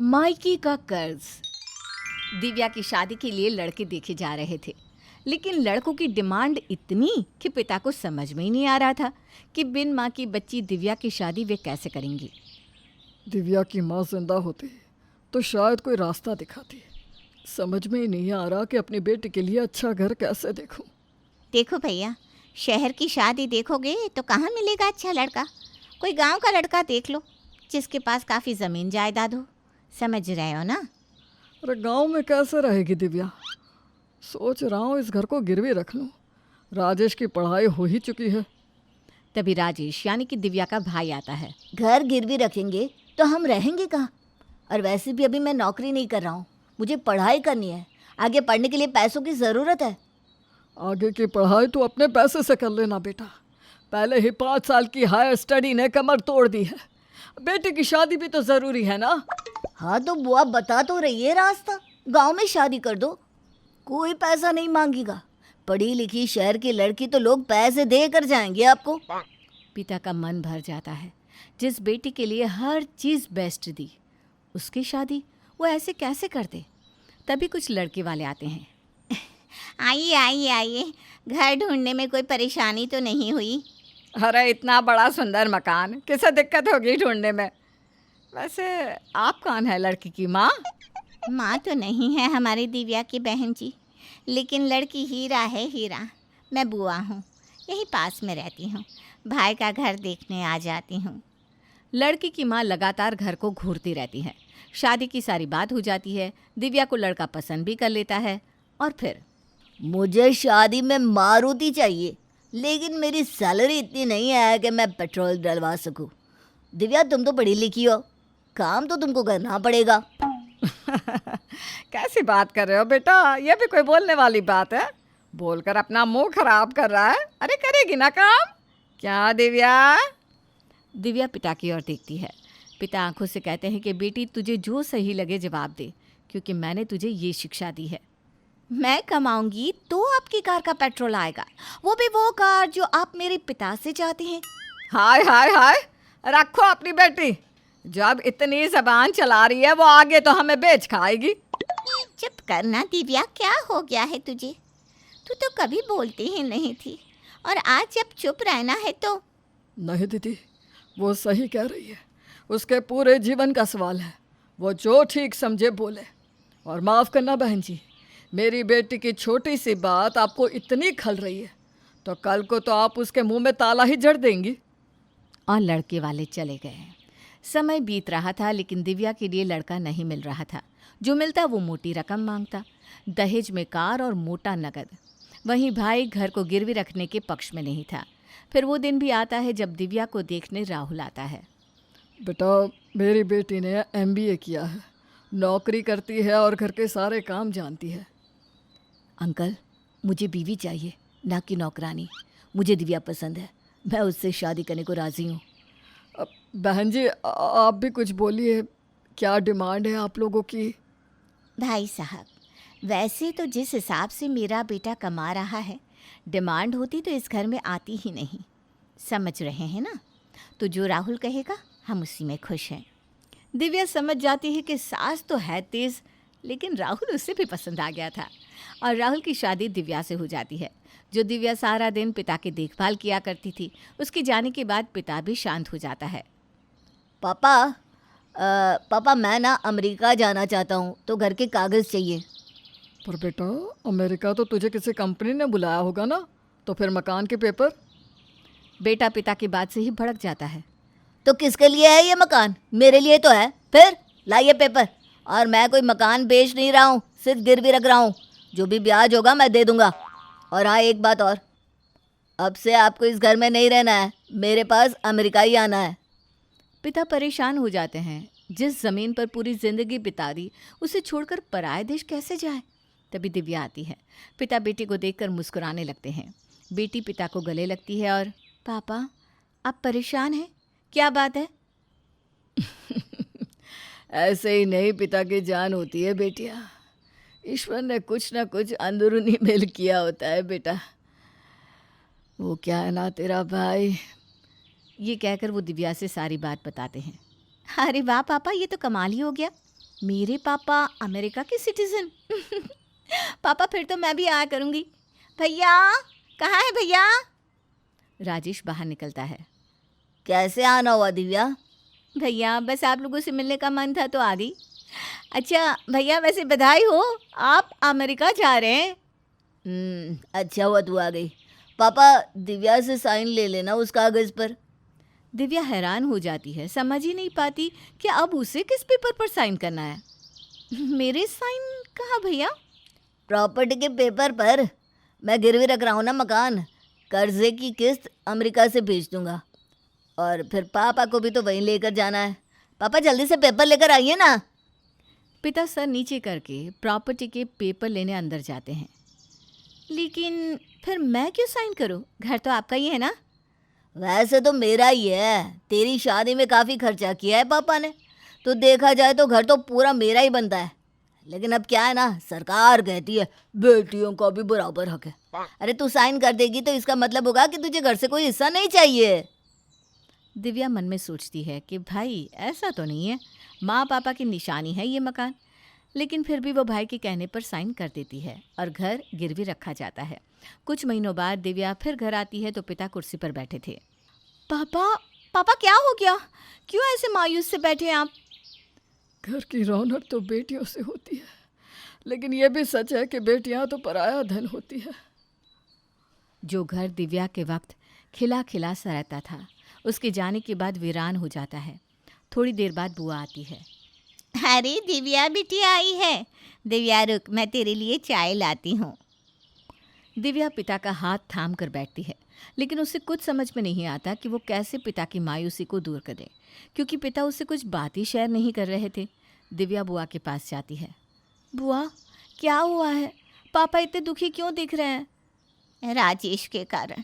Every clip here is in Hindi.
मायके का कर्ज। दिव्या की शादी के लिए लड़के देखे जा रहे थे, लेकिन लड़कों की डिमांड इतनी कि पिता को समझ में ही नहीं आ रहा था कि बिन माँ की बच्ची दिव्या की शादी वे कैसे करेंगी। दिव्या की माँ जिंदा होती तो शायद कोई रास्ता दिखाती। समझ में ही नहीं आ रहा कि अपनी बेटी के लिए अच्छा घर कैसे देखूं। देखो भैया, शहर की शादी देखोगे तो कहाँ मिलेगा अच्छा लड़का। कोई गांव का लड़का देख लो जिसके पास काफ़ी ज़मीन जायदाद हो। समझ रहे हो ना। अरे गांव में कैसे रहेगी दिव्या। सोच रहा हूँ इस घर को गिरवी रख लूँ। राजेश की पढ़ाई हो ही चुकी है। तभी राजेश यानी कि दिव्या का भाई आता है। घर गिरवी रखेंगे तो हम रहेंगे कहाँ? और वैसे भी अभी मैं नौकरी नहीं कर रहा हूँ, मुझे पढ़ाई करनी है। आगे पढ़ने के लिए पैसों की ज़रूरत है। आगे की पढ़ाई तो अपने पैसे से कर लेना बेटा। पहले ही 5 साल की हायर स्टडी ने कमर तोड़ दी है। बेटे की शादी भी तो ज़रूरी है ना। हाँ तो बुआ बता तो रही है रास्ता। गांव में शादी कर दो, कोई पैसा नहीं मांगेगा। पढ़ी लिखी शहर की लड़की तो लोग पैसे दे कर जाएंगे आपको। पिता का मन भर जाता है। जिस बेटी के लिए हर चीज़ बेस्ट दी, उसकी शादी वो ऐसे कैसे कर दे। तभी कुछ लड़के वाले आते हैं। आइए आइए आइए, घर ढूंढने में कोई परेशानी तो नहीं हुई? अरे इतना बड़ा सुंदर मकान, किसे दिक्कत होगी ढूंढने में। वैसे आप कौन है लड़की की माँ? माँ तो नहीं है हमारी दिव्या की बहन जी, लेकिन लड़की हीरा है हीरा। मैं बुआ हूँ, यहीं पास में रहती हूँ। भाई का घर देखने आ जाती हूँ। लड़की की माँ लगातार घर को घूरती रहती है। शादी की सारी बात हो जाती है। दिव्या को लड़का पसंद भी कर लेता है। और फिर मुझे शादी में मारुति चाहिए, लेकिन मेरी सैलरी इतनी नहीं है कि मैं पेट्रोल डलवा सकूं। दिव्या तुम तो पढ़ी लिखी हो, काम तो तुमको करना पड़ेगा। कैसी बात कर रहे हो बेटा, ये भी कोई बोलने वाली बात है? बोलकर अपना मुंह खराब कर रहा है। अरे करेगी ना काम। क्या दिव्या? दिव्या पिता की ओर देखती है। पिता आंखों से कहते हैं कि बेटी तुझे जो सही लगे जवाब दे, क्योंकि मैंने तुझे ये शिक्षा दी है। मैं कमाऊंगी तो आपकी कार का पेट्रोल आएगा, वो भी वो कार जो आप मेरे पिता से चाहते हैं। हाय हाय हाय, रखो अपनी बेटी। जब इतनी जबान चला रही है वो आगे तो हमें बेच खाएगी। चुप करना दिव्या, क्या हो गया है तुझे? तू तो कभी बोलती ही नहीं थी, और आज जब चुप रहना है तो। नहीं दीदी, वो सही कह रही है। उसके पूरे जीवन का सवाल है। वो जो ठीक समझे बोले। और माफ़ करना बहन जी, मेरी बेटी की छोटी सी बात आपको इतनी खल रही है तो कल को तो आप उसके मुंह में ताला ही जड़ देंगी। और लड़के वाले चले गए। समय बीत रहा था, लेकिन दिव्या के लिए लड़का नहीं मिल रहा था। जो मिलता वो मोटी रकम मांगता, दहेज में कार और मोटा नगद। वहीं भाई घर को गिरवी रखने के पक्ष में नहीं था। फिर वो दिन भी आता है जब दिव्या को देखने राहुल आता है। बेटा, मेरी बेटी ने MBA किया है, नौकरी करती है और घर के सारे काम जानती है। अंकल, मुझे बीवी चाहिए, ना कि नौकरानी। मुझे दिव्या पसंद है, मैं उससे शादी करने को राज़ी हूँ। बहन जी, आप भी कुछ बोलिए। क्या डिमांड है आप लोगों की? भाई साहब, वैसे तो जिस हिसाब से मेरा बेटा कमा रहा है, डिमांड होती तो इस घर में आती ही नहीं। समझ रहे हैं ना? तो जो राहुल कहेगा हम उसी में खुश हैं। दिव्या समझ जाती है कि सास तो है तेज़, लेकिन राहुल उससे भी पसंद आ गया था। और राहुल की शादी दिव्या से हो जाती है। जो दिव्या सारा दिन पिता की देखभाल किया करती थी, उसके जाने के बाद पिता भी शांत हो जाता है। पापा मैं ना अमेरिका जाना चाहता हूँ, तो घर के कागज़ चाहिए। पर बेटा, अमेरिका तो तुझे किसी कंपनी ने बुलाया होगा ना, तो फिर मकान के पेपर? बेटा पिता की बात से ही भड़क जाता है। तो किसके लिए है ये मकान? मेरे लिए तो है। फिर लाइए पेपर। और मैं कोई मकान बेच नहीं रहा हूँ, सिर्फ गिरवी रख रहा हूँ। जो भी ब्याज होगा मैं दे दूँगा। और हाँ, एक बात और, अब से आपको इस घर में नहीं रहना है, मेरे पास अमेरिका ही आना है। पिता परेशान हो जाते हैं। जिस ज़मीन पर पूरी ज़िंदगी बिता दी, उसे छोड़कर पराये देश कैसे जाए। तभी दिव्या आती है। पिता बेटी को देखकर मुस्कुराने लगते हैं। बेटी पिता को गले लगती है और पापा, आप परेशान हैं? क्या बात है? ऐसे ही नहीं पिता की जान होती है बेटिया। ईश्वर ने कुछ ना कुछ अंदरूनी मेल किया होता है बेटा। वो क्या है ना तेरा भाई। ये कहकर वो दिव्या से सारी बात बताते हैं। अरे वाह पापा, ये तो कमाल ही हो गया। मेरे पापा अमेरिका के सिटीजन? पापा फिर तो मैं भी आया करूँगी। भैया, कहाँ है भैया? राजेश बाहर निकलता है। कैसे आना हुआ दिव्या? भैया बस आप लोगों से मिलने का मन था तो आ गई। अच्छा भैया, वैसे बधाई हो, आप अमेरिका जा रहे हैं। अच्छा हुआ तू आ गई। पापा, दिव्या से साइन ले लेना उस कागज पर। दिव्या हैरान हो जाती है, समझ ही नहीं पाती कि अब उसे किस पेपर पर साइन करना है। मेरे साइन कहाँ भैया? प्रॉपर्टी के पेपर पर। मैं गिरवी रख रहा हूँ ना मकान, कर्जे की किस्त अमेरिका से भेज दूंगा। और फिर पापा को भी तो वहीं लेकर जाना है। पापा जल्दी से पेपर लेकर आइए ना। पिता सर नीचे करके प्रॉपर्टी के पेपर लेने अंदर जाते हैं। लेकिन फिर मैं क्यों साइन करूँ? घर तो आपका ही है ना। वैसे तो मेरा ही है, तेरी शादी में काफ़ी खर्चा किया है पापा ने, तो देखा जाए तो घर तो पूरा मेरा ही बनता है। लेकिन अब क्या है ना, सरकार कहती है बेटियों का भी बराबर हक है। अरे तू साइन कर देगी तो इसका मतलब होगा कि तुझे घर से कोई हिस्सा नहीं चाहिए। दिव्या मन में सोचती है कि भाई ऐसा तो नहीं है, माँ पापा की निशानी है ये मकान। लेकिन फिर भी वो भाई के कहने पर साइन कर देती है और घर गिरवी रखा जाता है। कुछ महीनों बाद दिव्या फिर घर आती है तो पिता कुर्सी पर बैठे थे। पापा क्या हो गया? क्यों ऐसे मायूस से बैठे हैं आप? घर की रौनक तो बेटियों से होती है, लेकिन ये भी सच है कि बेटियां तो पराया धन होती है। जो घर दिव्या के वक्त खिला खिला सा रहता था, उसके जाने के बाद वीरान हो जाता है। थोड़ी देर बाद बुआ आती है। अरे दिव्या बेटी आई है। दिव्या रुक, मैं तेरे लिए चाय लाती हूँ। दिव्या पिता का हाथ थाम कर बैठती है, लेकिन उसे कुछ समझ में नहीं आता कि वो कैसे पिता की मायूसी को दूर करे, क्योंकि पिता उससे कुछ बात ही शेयर नहीं कर रहे थे। दिव्या बुआ के पास जाती है। बुआ, क्या हुआ है? पापा इतने दुखी क्यों दिख रहे हैं? राजेश के कारण।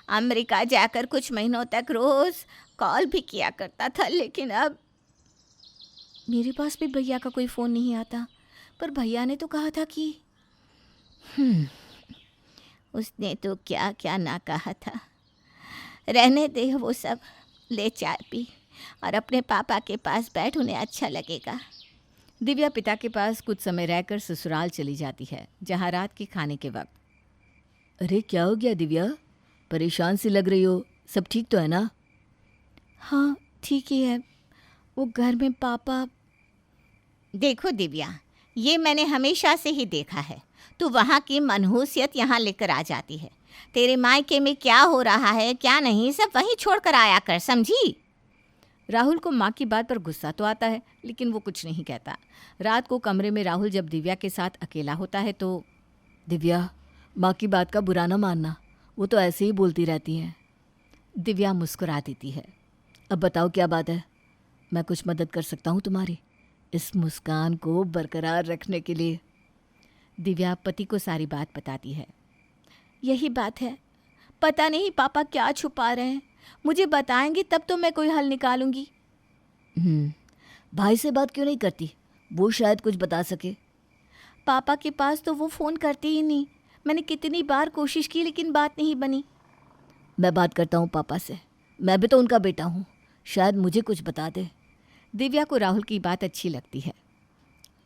अमेरिका जाकर कुछ महीनों तक रोज़ कॉल भी किया करता था, लेकिन अब मेरे पास भी भैया का कोई फ़ोन नहीं आता, पर भैया ने तो कहा था कि उसने तो क्या क्या ना कहा था। रहने दे वो सब, ले चाय पी और अपने पापा के पास बैठ, उन्हें अच्छा लगेगा। दिव्या पिता के पास कुछ समय रहकर ससुराल चली जाती है, जहाँ रात के खाने के वक्त। अरे क्या हो गया दिव्या, परेशान सी लग रही हो, सब ठीक तो है ना? हाँ ठीक ही है, वो घर में पापा। देखो दिव्या, ये मैंने हमेशा से ही देखा है, तू वहाँ की मनहूसियत यहाँ लेकर आ जाती है। तेरे मायके में क्या हो रहा है क्या नहीं, सब वहीं छोड़ कर आया कर, समझी? राहुल को माँ की बात पर गुस्सा तो आता है, लेकिन वो कुछ नहीं कहता। रात को कमरे में राहुल जब दिव्या के साथ अकेला होता है तो दिव्या, माँ की बात का बुरा ना मानना, वो तो ऐसे ही बोलती रहती हैं। दिव्या मुस्कुरा देती है। अब बताओ क्या बात है, मैं कुछ मदद कर सकता हूँ तुम्हारी, इस मुस्कान को बरकरार रखने के लिए। दिव्या पति को सारी बात बताती है। यही बात है, पता नहीं पापा क्या छुपा रहे हैं, मुझे बताएंगे तब तो मैं कोई हल निकालूंगी। भाई से बात क्यों नहीं करती, वो शायद कुछ बता सके। पापा के पास तो वो फ़ोन करते ही नहीं, मैंने कितनी बार कोशिश की लेकिन बात नहीं बनी। मैं बात करता हूँ पापा से, मैं भी तो उनका बेटा हूँ, शायद मुझे कुछ बता दे। दिव्या को राहुल की बात अच्छी लगती है।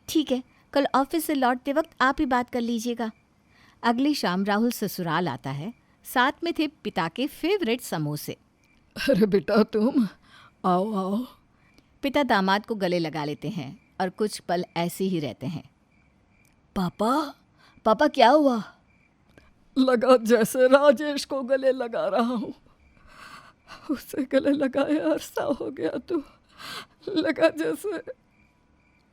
ठीक है, कल ऑफिस से लौटते वक्त आप ही बात कर लीजिएगा। अगली शाम राहुल ससुराल आता है, साथ में थे पिता के फेवरेट समोसे। अरे बेटा तुम आओ आओ। पिता दामाद को गले लगा लेते हैं और कुछ पल ऐसे ही रहते हैं। पापा क्या हुआ? लगा जैसे राजेश को गले लगा रहा हूँ, उसे गले लगाए अरसा हो गया, तो लगा जैसे।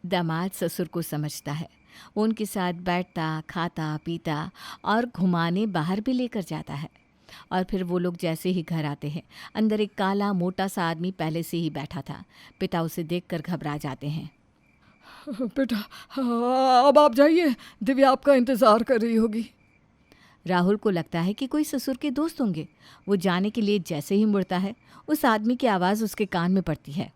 दामाद ससुर को समझता है, वो उनके साथ बैठता, खाता, पीता और घुमाने बाहर भी लेकर जाता है। और फिर वो लोग जैसे ही घर आते हैं, अंदर एक काला मोटा सा आदमी पहले से ही बैठा था। पिता उसे देखकर घबरा जाते हैं। बेटा अब आप जाइए, दिव्या आपका इंतज़ार कर रही होगी। राहुल को लगता है कि कोई ससुर के दोस्त होंगे। वो जाने के लिए जैसे ही मुड़ता है, उस आदमी की आवाज़ उसके कान में पड़ती है।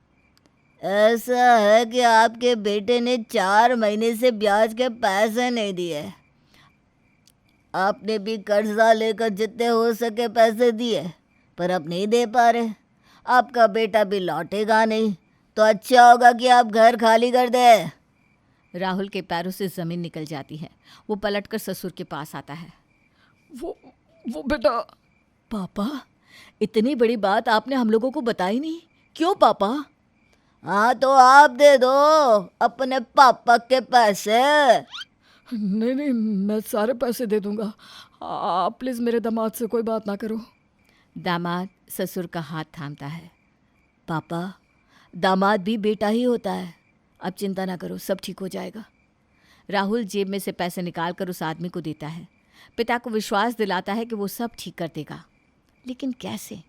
ऐसा है कि आपके बेटे ने 4 महीने से ब्याज के पैसे नहीं दिए। आपने भी कर्जा लेकर जितने हो सके पैसे दिए, पर अब नहीं दे पा रहे। आपका बेटा भी लौटेगा नहीं, तो अच्छा होगा कि आप घर खाली कर दे। राहुल के पैरों से जमीन निकल जाती है। वो पलटकर ससुर के पास आता है। वो बेटा। पापा, इतनी बड़ी बात आपने हम लोगों को बताई नहीं, क्यों पापा? हाँ तो आप दे दो अपने पापा के पैसे। नहीं, मैं सारे पैसे दे दूंगा। आप प्लीज़ मेरे दामाद से कोई बात ना करो। दामाद ससुर का हाथ थामता है। पापा, दामाद भी बेटा ही होता है, अब चिंता ना करो, सब ठीक हो जाएगा। राहुल जेब में से पैसे निकालकर उस आदमी को देता है। पिता को विश्वास दिलाता है कि वो सब ठीक कर देगा। लेकिन कैसे?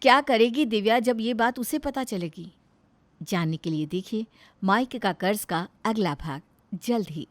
क्या करेगी दिव्या जब ये बात उसे पता चलेगी? जानने के लिए देखिए माइक का कर्ज का अगला भाग जल्द ही।